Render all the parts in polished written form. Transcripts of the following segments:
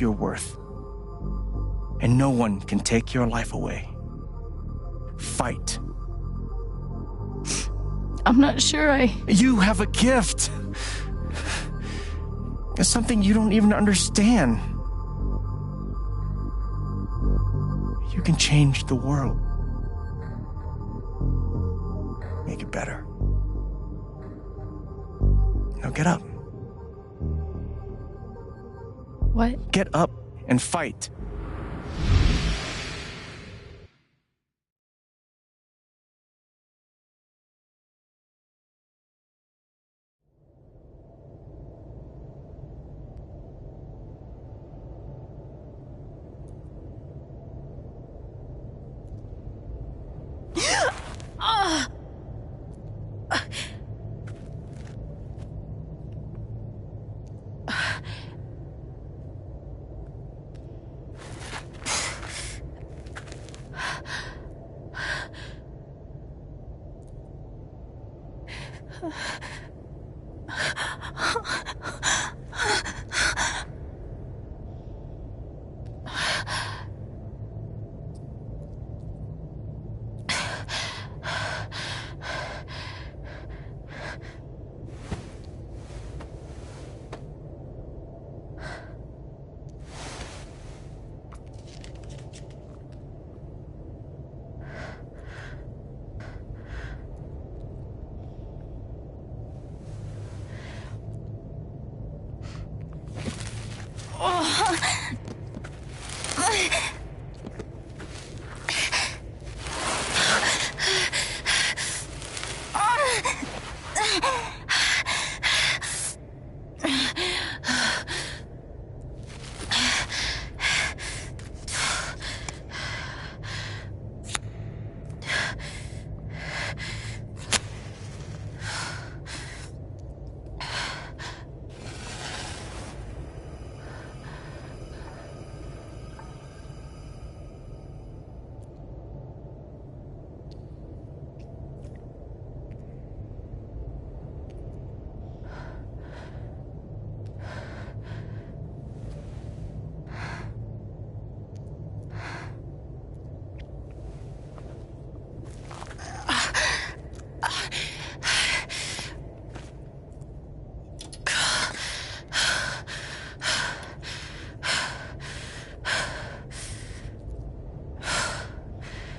your worth. And no one can take your life away. Fight. I'm not sure You have a gift. It's something you don't even understand. You can change the world. Make it better. Now get up. What? Get up and fight.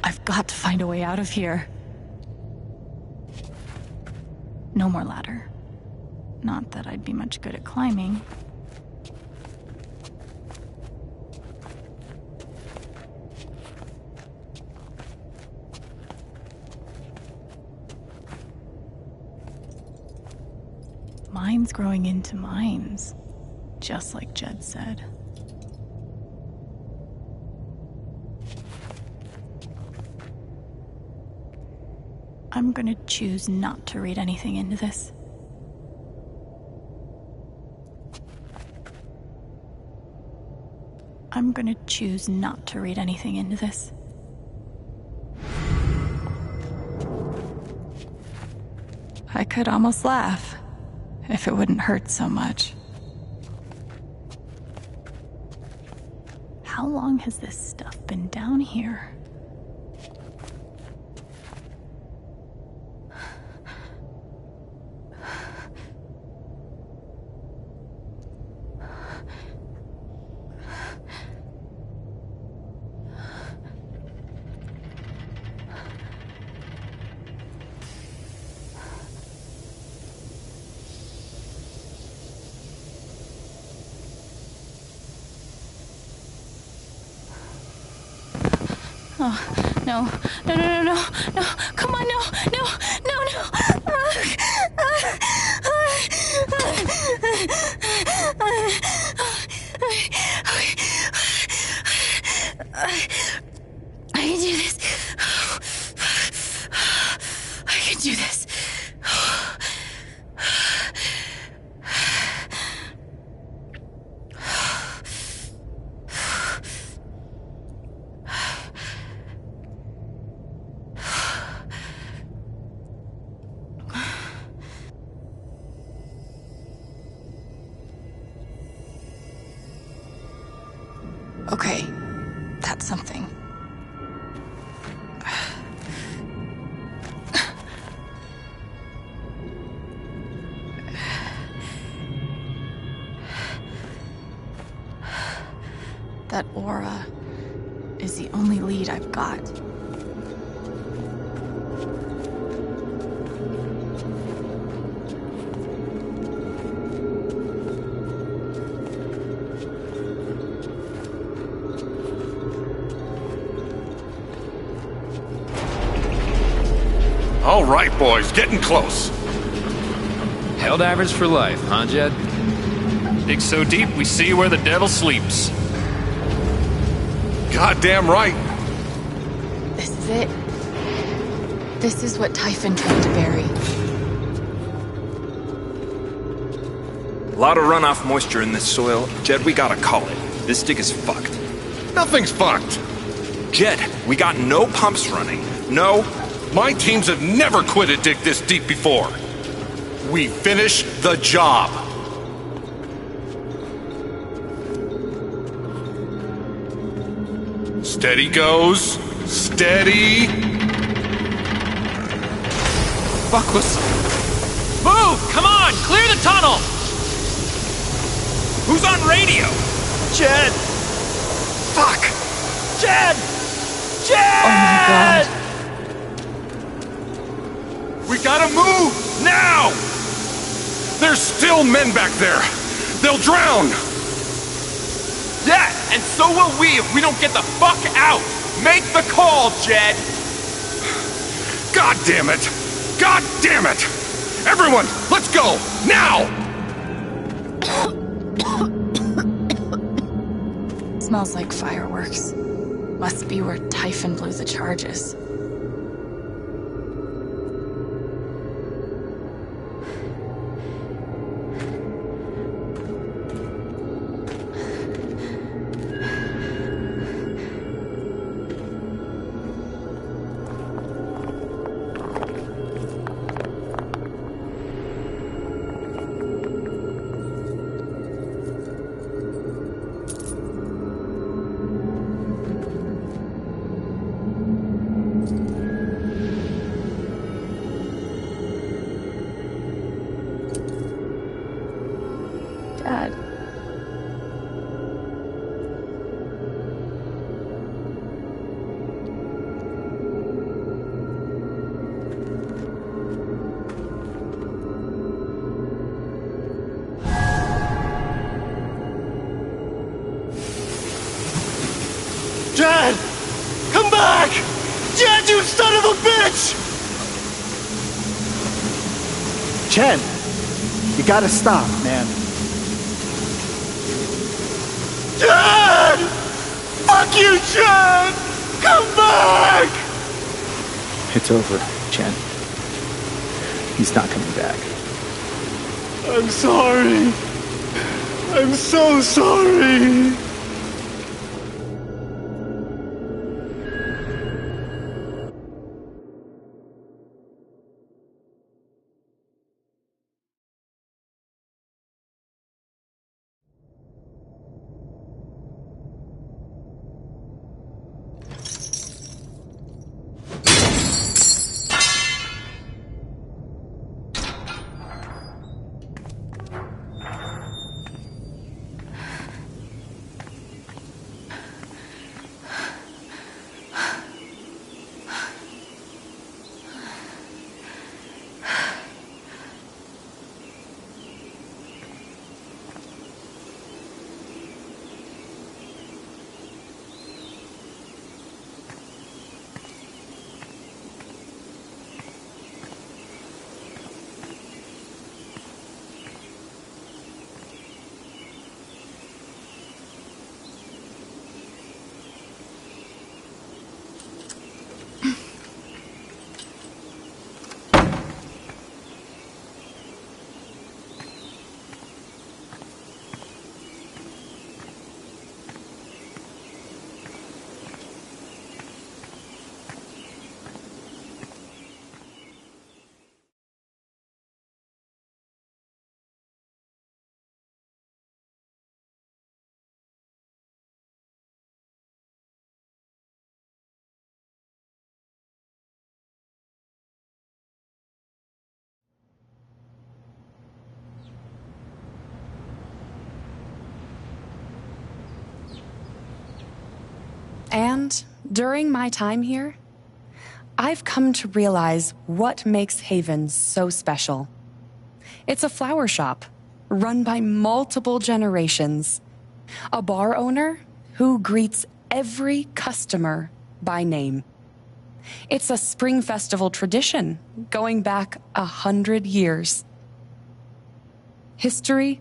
I've got to find a way out of here. No more ladder. Not that I'd be much good at climbing. Mines growing into mines, just like Jed said. I'm gonna choose not to read anything into this. I'm gonna choose not to read anything into this. I could almost laugh, if it wouldn't hurt so much. How long has this stuff been down here? Oh, no, no, no, no, no, no, come on, no, no, no, no. I can do this. I can do this. Okay, that's something. That aura is the only lead I've got. All right, boys, getting close. Helldivers for life, huh, Jed? Dig so deep, we see where the devil sleeps. Goddamn right. This is it. This is what Typhon tried to bury. A lot of runoff moisture in this soil. Jed, we gotta call it. This dig is fucked. Nothing's fucked. Jed, we got no pumps running. No. My teams have never quit a dig this deep before. We finish the job. Steady goes. Steady. Fuckless. Move! Come on! Clear the tunnel! Who's on radio? Jed! Fuck! Jed! Jed! Oh my god. We gotta move now! There's still men back there. They'll drown. Yeah, and so will we if we don't get the fuck out! Make the call, Jed! God damn it! God damn it! Everyone, let's go! Now! Smells like fireworks. Must be where Typhon blew the charges. Dad. Dad! Come back! Dad, you son of a bitch! Chen, you gotta stop, man. Dad! Fuck you, Dad! Come back! It's over, Chen. He's not coming back. I'm sorry. I'm so sorry. And during my time here, I've come to realize what makes Haven so special. It's a flower shop run by multiple generations. A bar owner who greets every customer by name. It's a spring festival tradition going back 100 years. History,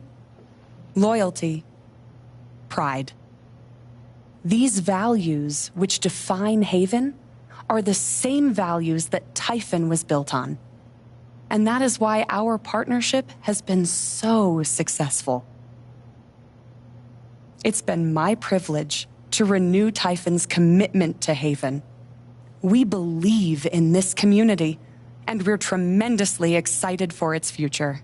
loyalty, pride. These values which define Haven are the same values that Typhon was built on. And that is why our partnership has been so successful. It's been my privilege to renew Typhon's commitment to Haven. We believe in this community, and we're tremendously excited for its future.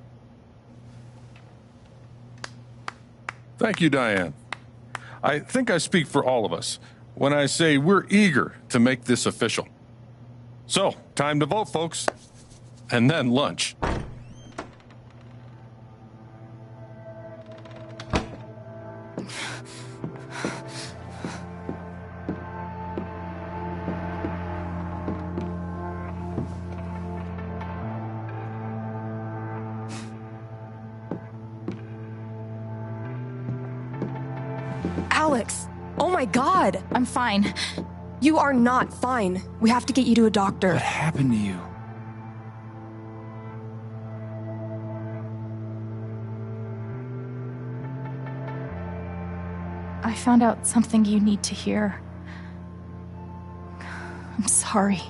Thank you, Diane. I think I speak for all of us when I say we're eager to make this official. So, time to vote, folks. And then lunch. Alex! Oh my God! I'm fine. You are not fine. We have to get you to a doctor. What happened to you? I found out something you need to hear. I'm sorry.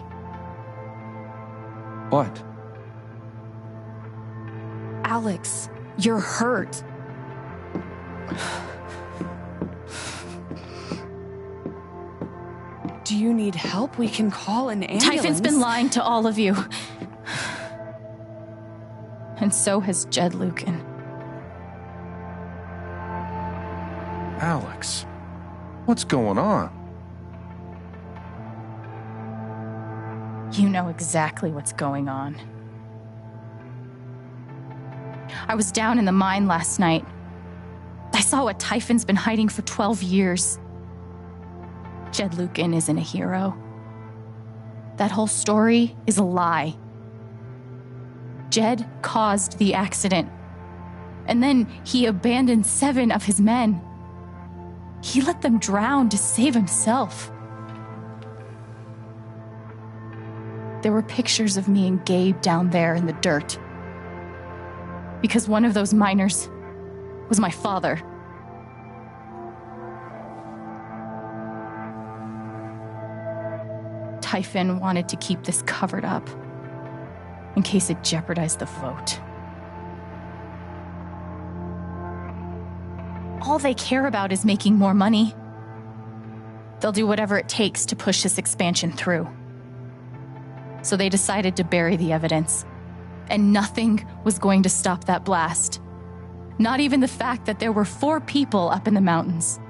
What? Alex, you're hurt. Do you need help? We can call an ambulance. Typhon's been lying to all of you. And so has Jed Lucan. Alex, what's going on? You know exactly what's going on. I was down in the mine last night. I saw what Typhon's been hiding for 12 years. Jed Lucan isn't a hero. That whole story is a lie. Jed caused the accident. And then he abandoned 7 of his men. He let them drown to save himself. There were pictures of me and Gabe down there in the dirt. Because one of those miners was my father. Typhon wanted to keep this covered up in case it jeopardized the vote. All they care about is making more money. They'll do whatever it takes to push this expansion through. So they decided to bury the evidence. And nothing was going to stop that blast. Not even the fact that there were 4 people up in the mountains.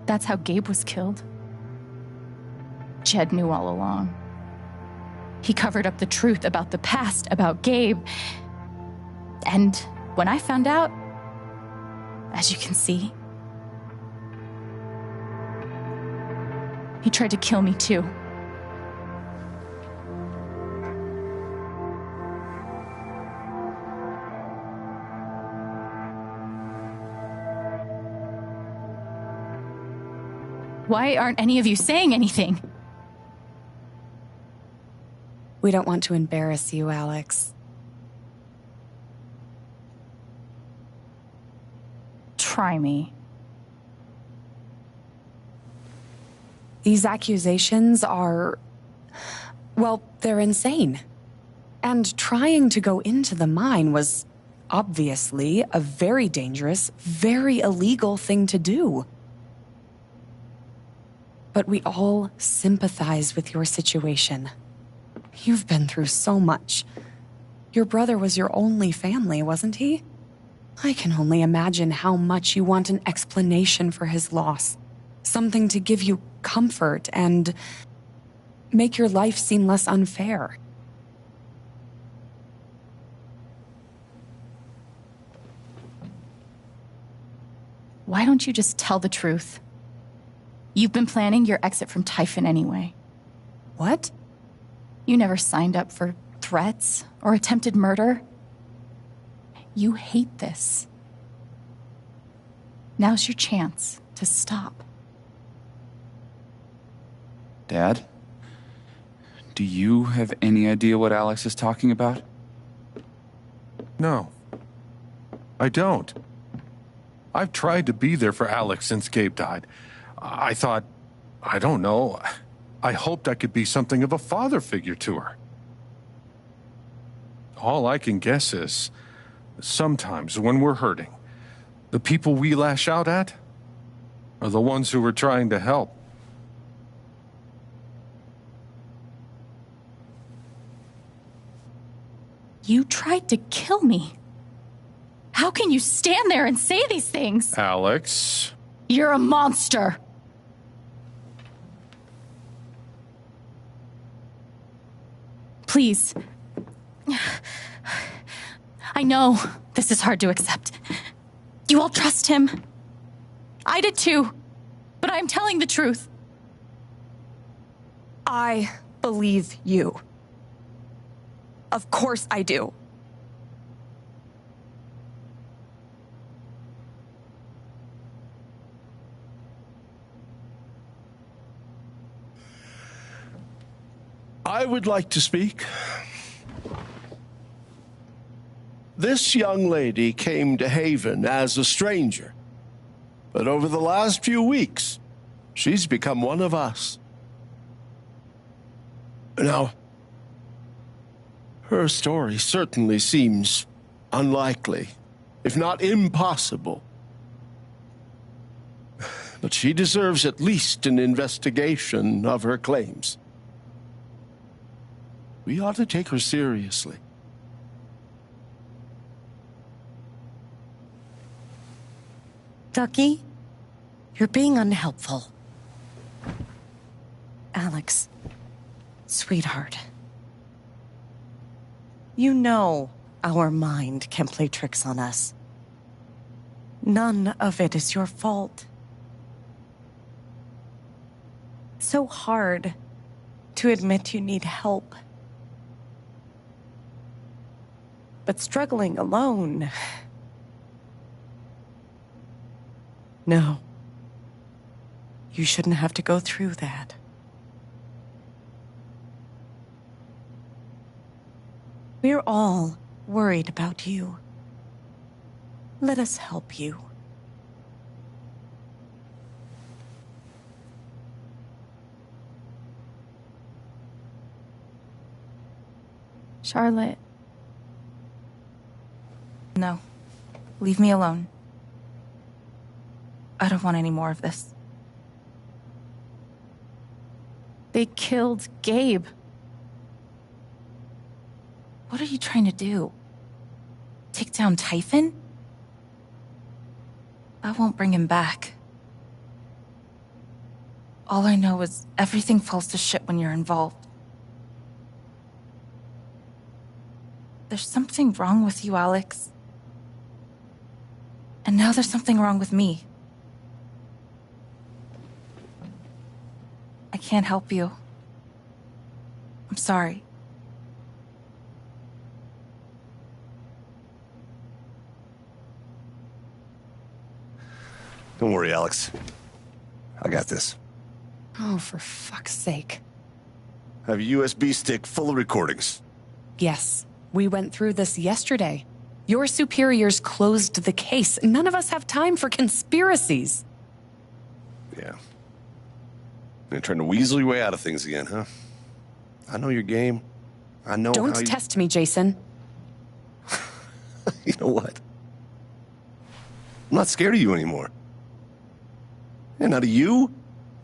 That's how Gabe was killed. Jed knew all along. He covered up the truth about the past, about Gabe. And when I found out, as you can see, he tried to kill me too. Why aren't any of you saying anything? We don't want to embarrass you, Alex. Try me. These accusations are, well, they're insane. And trying to go into the mine was obviously a very dangerous, very illegal thing to do. But we all sympathize with your situation. You've been through so much. Your brother was your only family, wasn't he? I can only imagine how much you want an explanation for his loss. Something to give you comfort and make your life seem less unfair. Why don't you just tell the truth? You've been planning your exit from Typhon anyway. What? You never signed up for threats or attempted murder. You hate this. Now's your chance to stop. Dad? Do you have any idea what Alex is talking about? No, I don't. I've tried to be there for Alex since Gabe died. I thought, I don't know, I hoped I could be something of a father figure to her. All I can guess is, sometimes when we're hurting, the people we lash out at are the ones who we're trying to help. You tried to kill me. How can you stand there and say these things? Alex. You're a monster. Please. I know this is hard to accept. You all trust him. I did too. But I'm telling the truth. I believe you. Of course I do. I would like to speak. This young lady came to Haven as a stranger, but over the last few weeks, she's become one of us. Now, her story certainly seems unlikely, if not impossible. But she deserves at least an investigation of her claims. We ought to take her seriously. Ducky, you're being unhelpful. Alex, sweetheart. You know our mind can play tricks on us. None of it is your fault. It's so hard to admit you need help. But struggling alone... No. You shouldn't have to go through that. We're all worried about you. Let us help you. Charlotte. No. Leave me alone. I don't want any more of this. They killed Gabe. What are you trying to do? Take down Typhon? I won't bring him back. All I know is everything falls to shit when you're involved. There's something wrong with you, Alex. And now there's something wrong with me. I can't help you. I'm sorry. Don't worry, Alex. I got this. Oh, for fuck's sake. I have a USB stick full of recordings. Yes, we went through this yesterday. Your superiors closed the case. None of us have time for conspiracies. Yeah. You're trying to weasel your way out of things again, huh? I know your game. I know Don't test me, Jason. You know what? I'm not scared of you anymore. And not of you,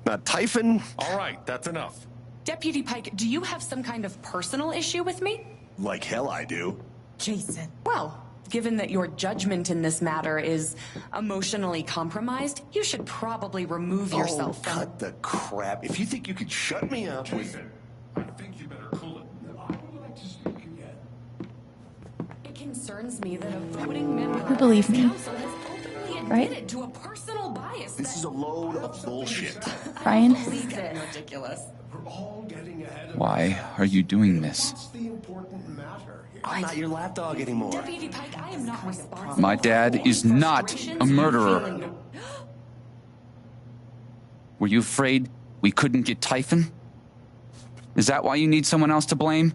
not Typhon. All right, that's enough. Deputy Pike, do you have some kind of personal issue with me? Like hell I do. Jason. Well, given that your judgment in this matter is emotionally compromised, you should probably remove yourself from... cut the crap. If you think you could shut me up... Jason, I think you better cool it. I would like to speak again. It concerns me that a voting member You believe of this me, council has openly right? admitted to a personal bias. This is a load of bullshit. Ryan? Ridiculous. We're all getting ahead of Why are you doing this? What's the important matter here? I'm not your lapdog anymore. Deputy Pike, I am not responsible. My dad is not a murderer. Were you afraid we couldn't get Typhon? Is that why you need someone else to blame?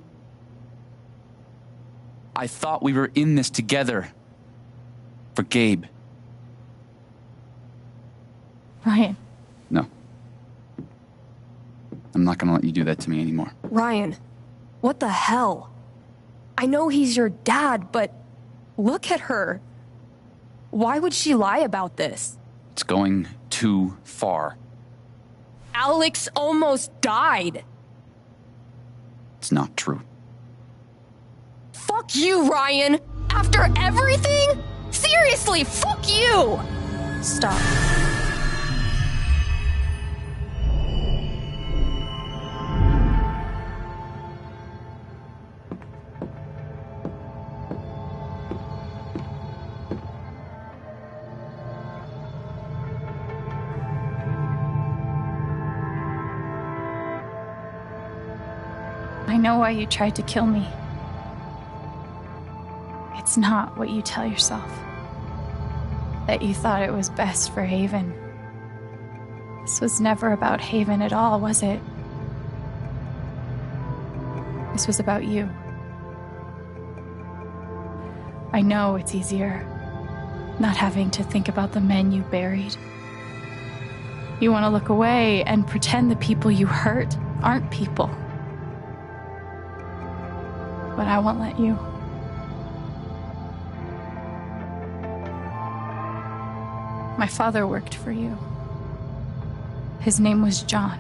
I thought we were in this together. For Gabe. Ryan. No. I'm not gonna let you do that to me anymore. Ryan, what the hell? I know he's your dad, but look at her. Why would she lie about this? It's going too far. Alex almost died. It's not true. Fuck you, Ryan! After everything? Seriously, fuck you! Stop. I know why you tried to kill me. It's not what you tell yourself. That you thought it was best for Haven. This was never about Haven at all, was it? This was about you. I know it's easier not having to think about the men you buried. You want to look away and pretend the people you hurt aren't people. But I won't let you. My father worked for you. His name was John.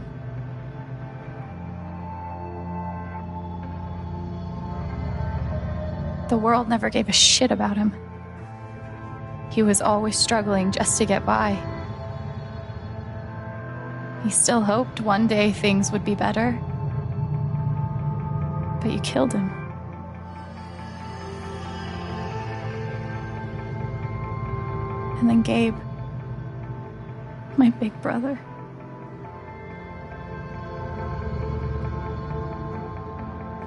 The world never gave a shit about him. He was always struggling just to get by. He still hoped one day things would be better. But you killed him. And then Gabe, my big brother.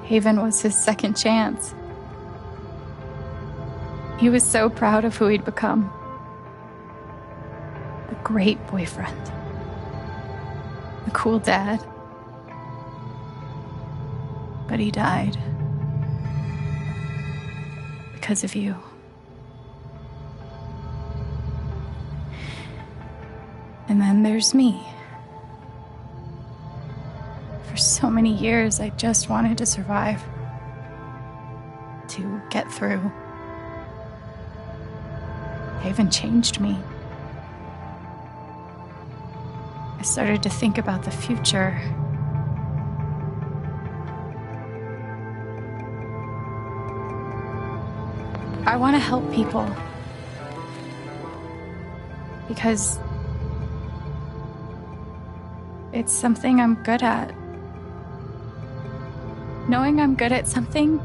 Haven was his second chance. He was so proud of who he'd become. The great boyfriend. The cool dad. But he died. Because of you. And then there's me. For so many years, I just wanted to survive. To get through. Haven changed me. I started to think about the future. I want to help people. Because it's something I'm good at. Knowing I'm good at something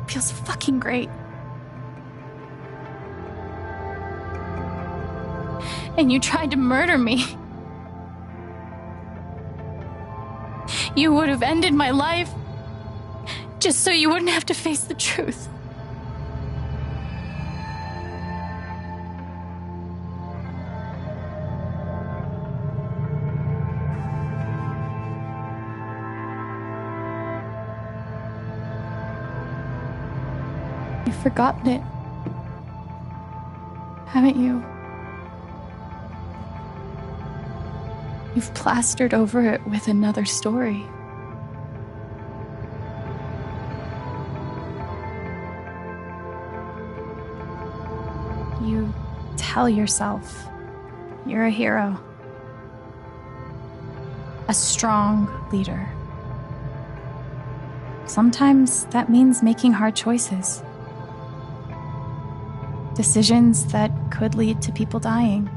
feels fucking great. And you tried to murder me. You would have ended my life just so you wouldn't have to face the truth. You've forgotten it, haven't you? You've plastered over it with another story. You tell yourself you're a hero, a strong leader. Sometimes that means making hard choices. Decisions that could lead to people dying.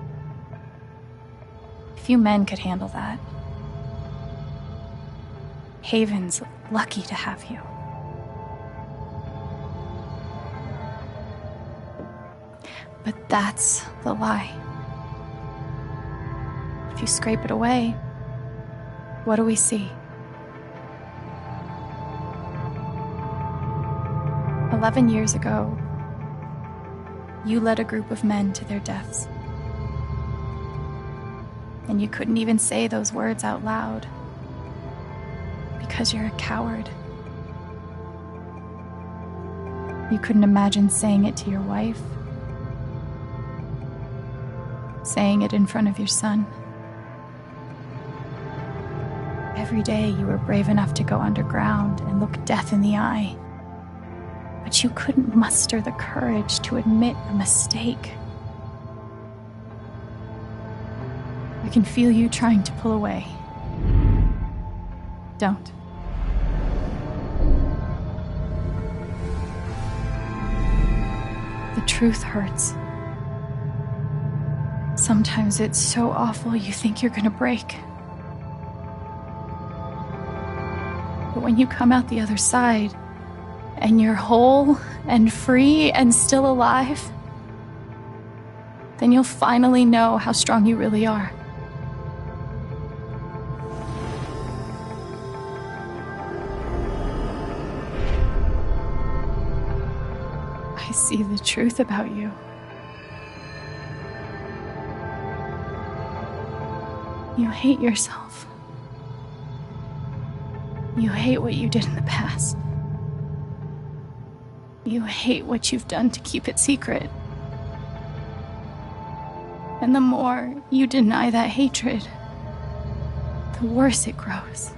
Few men could handle that. Haven's lucky to have you. But that's the lie. if you scrape it away, what do we see? 11 years ago, you led a group of men to their deaths. And you couldn't even say those words out loud because you're a coward. You couldn't imagine saying it to your wife, saying it in front of your son. Every day you were brave enough to go underground and look death in the eye. But you couldn't muster the courage to admit a mistake. I can feel you trying to pull away. Don't. The truth hurts. Sometimes it's so awful you think you're gonna break. But when you come out the other side, and you're whole and free and still alive, then you'll finally know how strong you really are. I see the truth about you. You hate yourself. You hate what you did in the past. You hate what you've done to keep it secret. And the more you deny that hatred, the worse it grows.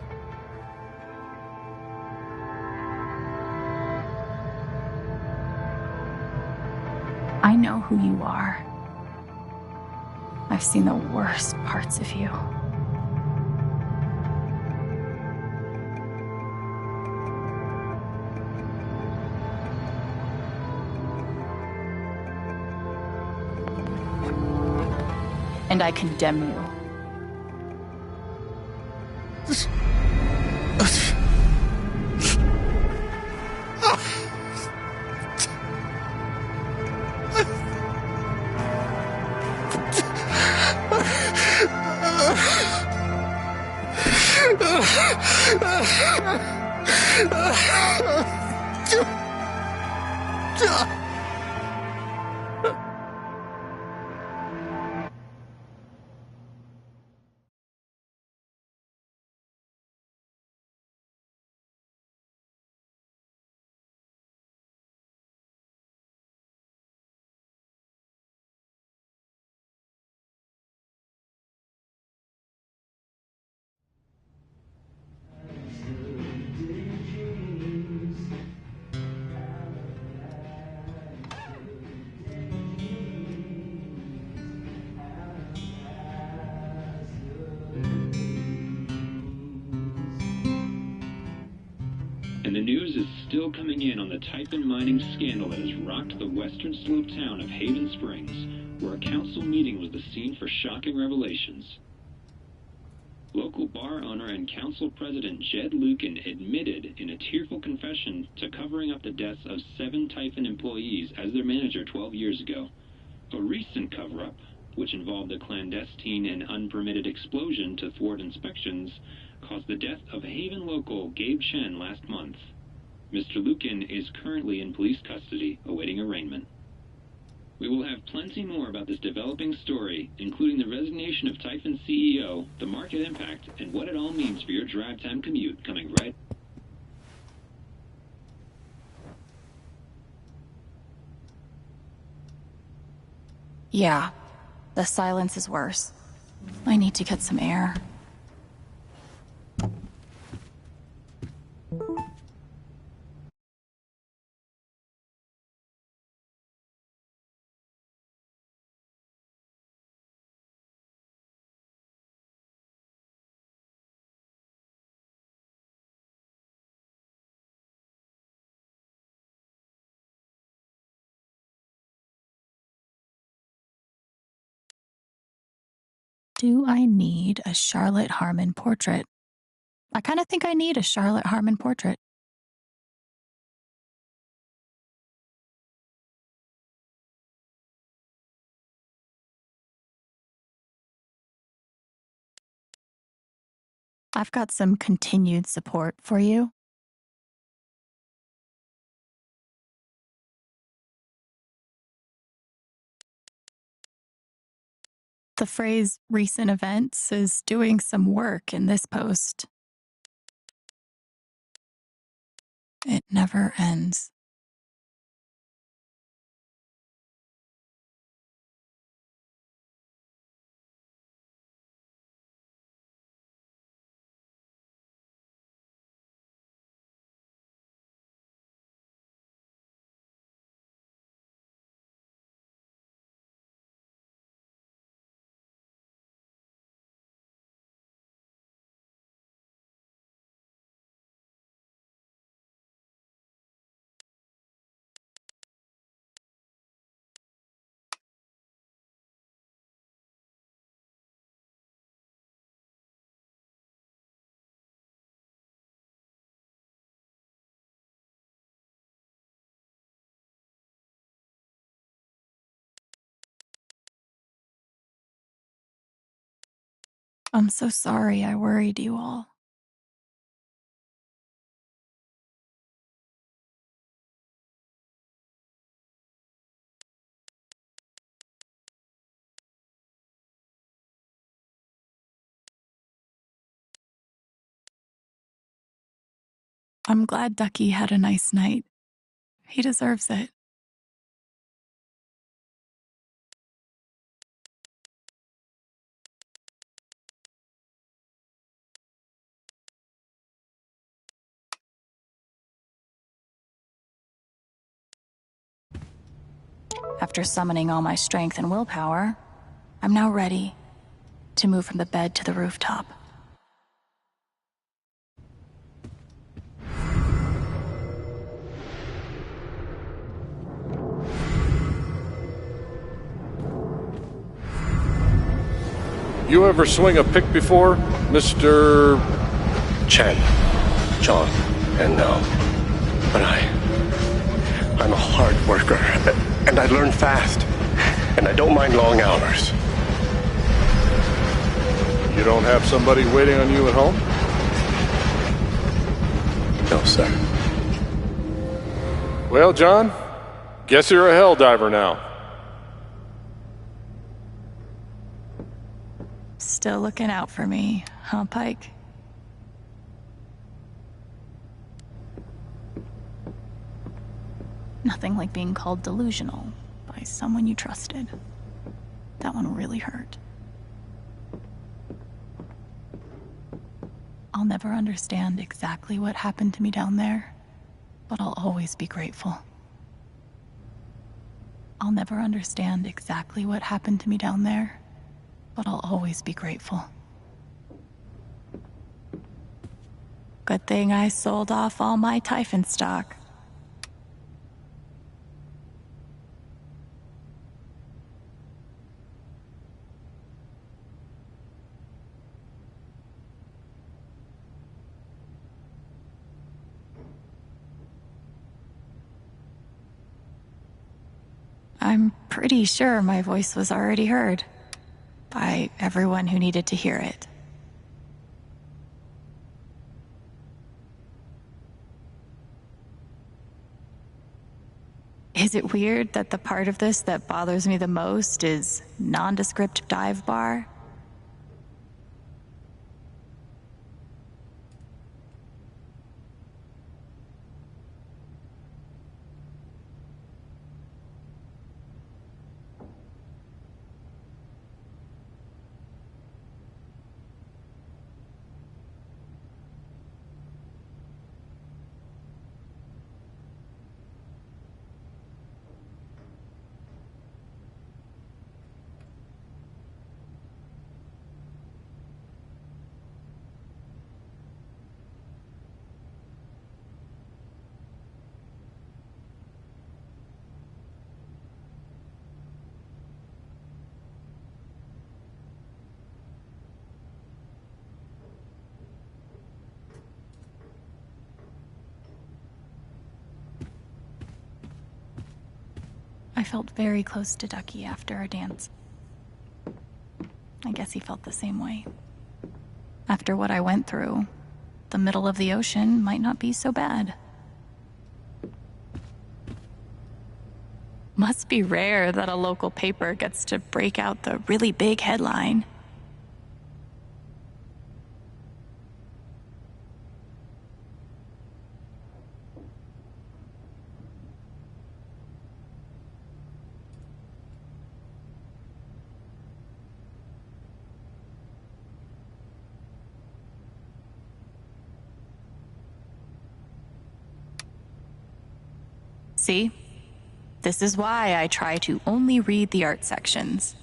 I know who you are. I've seen the worst parts of you. And I condemn you. And the news is still coming in on the Typhon mining scandal that has rocked the western slope town of Haven Springs, where a council meeting was the scene for shocking revelations. Local bar owner and council president Jed Lucan admitted in a tearful confession to covering up the deaths of 7 Typhon employees as their manager 12 years ago. A recent cover-up, which involved a clandestine and unpermitted explosion to thwart inspections, caused the death of Haven local Gabe Chen last month. Mr. Lucan is currently in police custody, awaiting arraignment. We will have plenty more about this developing story, including the resignation of Typhon CEO, the market impact, and what it all means for your drive time commute, coming right. Yeah, the silence is worse. I need to get some air. Do I need a Charlotte Harmon portrait? I kind of think I need a Charlotte Harmon portrait. I've got some continued support for you. The phrase recent events is doing some work in this post. It never ends. I'm so sorry I worried you all. I'm glad Ducky had a nice night. He deserves it. After summoning all my strength and willpower, I'm now ready to move from the bed to the rooftop. You ever swing a pick before, Mr. Chen, John, and no. But I'm a hard worker, and I learn fast, and I don't mind long hours. You don't have somebody waiting on you at home? No, sir. Well, John, guess you're a hell diver now. Still looking out for me, huh, Pike? Nothing like being called delusional by someone you trusted. That one really hurt. I'll never understand exactly what happened to me down there, but I'll always be grateful. I'll never understand exactly what happened to me down there, but I'll always be grateful. Good thing I sold off all my Typhon stock. I'm pretty sure my voice was already heard by everyone who needed to hear it. Is it weird that the part of this that bothers me the most is nondescript dive bar? I felt very close to Ducky after our dance. I guess he felt the same way. After what I went through, the middle of the ocean might not be so bad. Must be rare that a local paper gets to break out the really big headline. See? This is why I try to only read the art sections.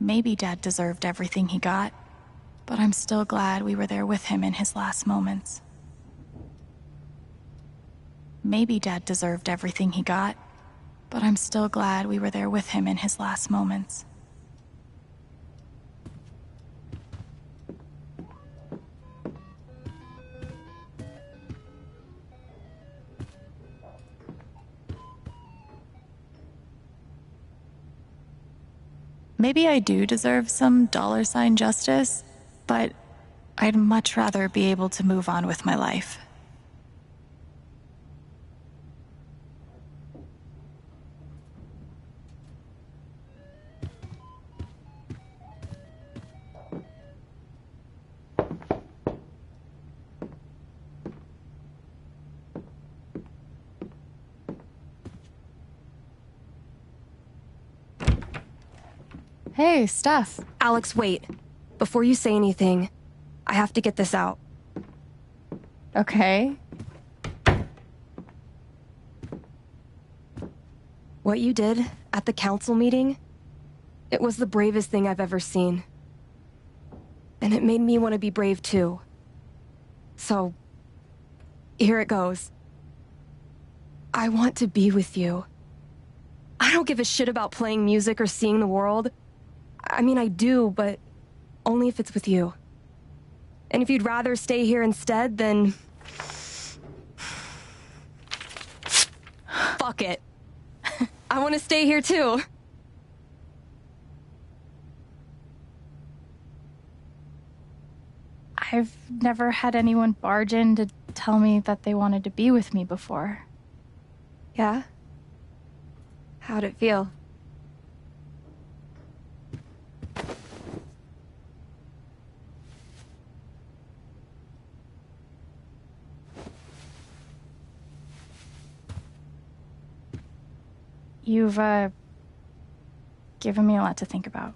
Maybe Dad deserved everything he got, but I'm still glad we were there with him in his last moments. Maybe Dad deserved everything he got, but I'm still glad we were there with him in his last moments. Maybe I do deserve some $ justice, but I'd much rather be able to move on with my life. Hey, Steph. Alex, wait. Before you say anything, I have to get this out. Okay. What you did at the council meeting, it was the bravest thing I've ever seen. And it made me want to be brave too. So, here it goes. I want to be with you. I don't give a shit about playing music or seeing the world. I mean, I do, but only if it's with you. And if you'd rather stay here instead, then... fuck it. I want to stay here too. I've never had anyone barge in to tell me that they wanted to be with me before. Yeah? How'd it feel? You've, given me a lot to think about.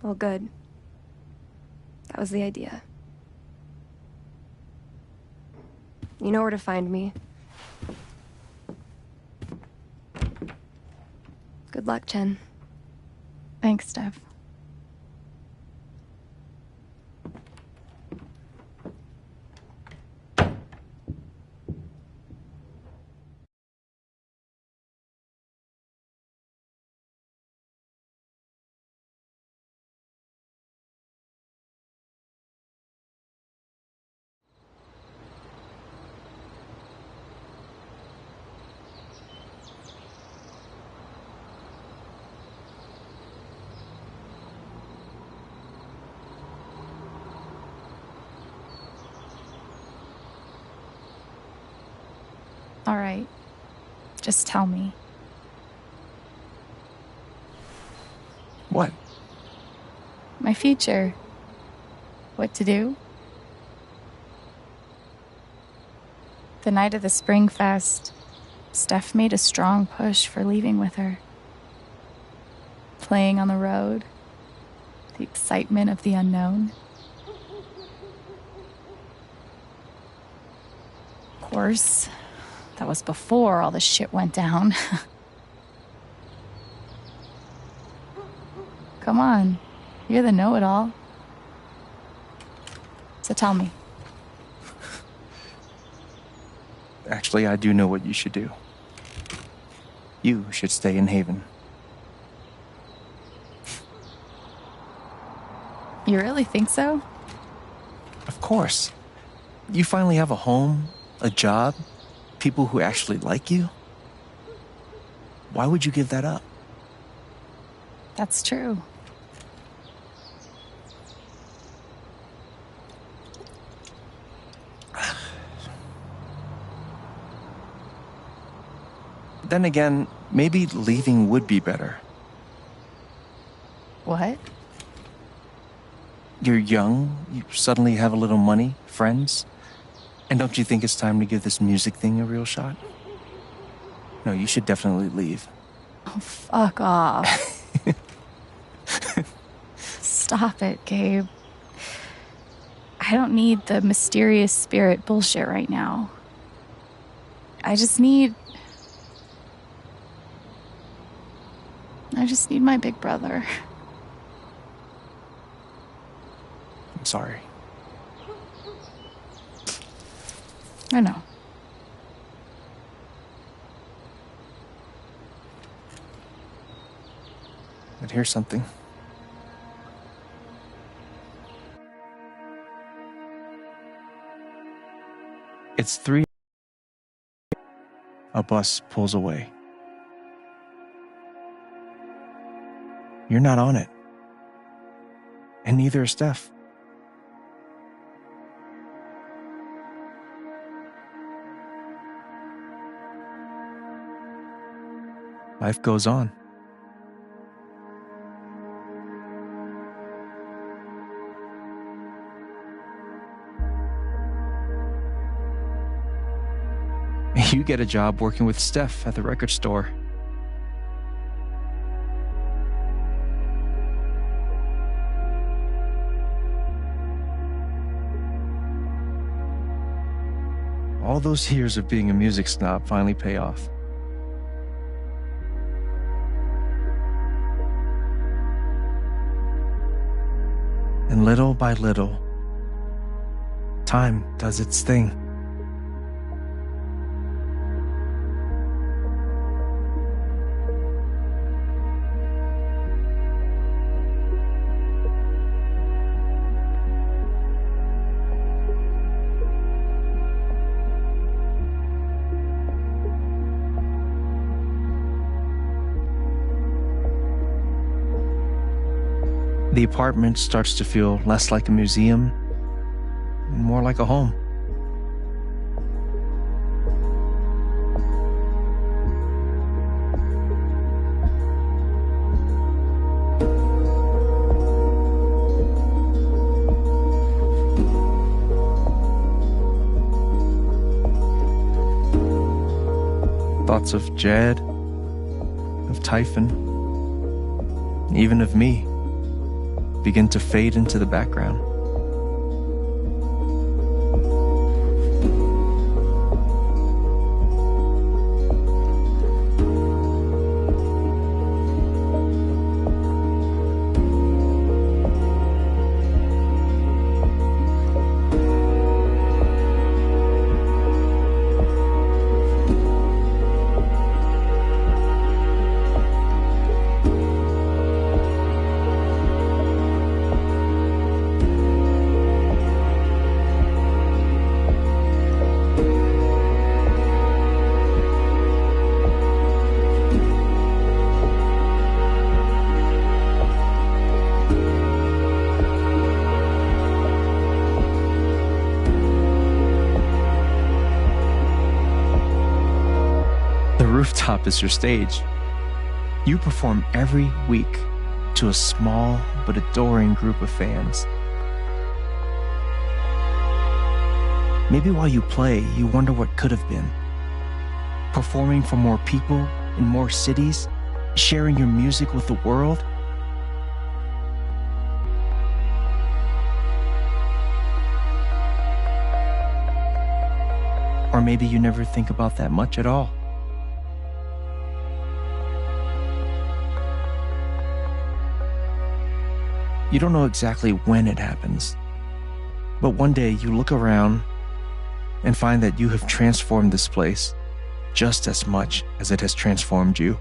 Well, good. That was the idea. You know where to find me. Good luck, Chen. Thanks, Steph. All right. Just tell me. What? My future. What to do? The night of the Spring Fest, Steph made a strong push for leaving with her. Playing on the road, the excitement of the unknown. Of course, that was before all the shit went down. Come on, you're the know-it-all. So tell me. Actually, I do know what you should do. You should stay in Haven. You really think so? Of course. You finally have a home, a job, people who actually like you. Why would you give that up? That's true. Then again, maybe leaving would be better. What? You're young, you suddenly have a little money, friends. And don't you think it's time to give this music thing a real shot? No, you should definitely leave. Oh, fuck off. Stop it, Gabe. I don't need the mysterious spirit bullshit right now. I just need my big brother. I'm sorry. I know. But here's something. It's 3. A bus pulls away. You're not on it. And neither is Steph. Life goes on. You get a job working with Steph at the record store. All those years of being a music snob finally pay off. And little by little, time does its thing. The apartment starts to feel less like a museum and more like a home. Thoughts of Jed, of Typhon, even of me begin to fade into the background. rooftop is your stage. You perform every week to a small but adoring group of fans. Maybe while you play, you wonder what could have been. Performing for more people in more cities, sharing your music with the world. Or maybe you never think about that much at all. You don't know exactly when it happens, but one day you look around and find that you have transformed this place just as much as it has transformed you.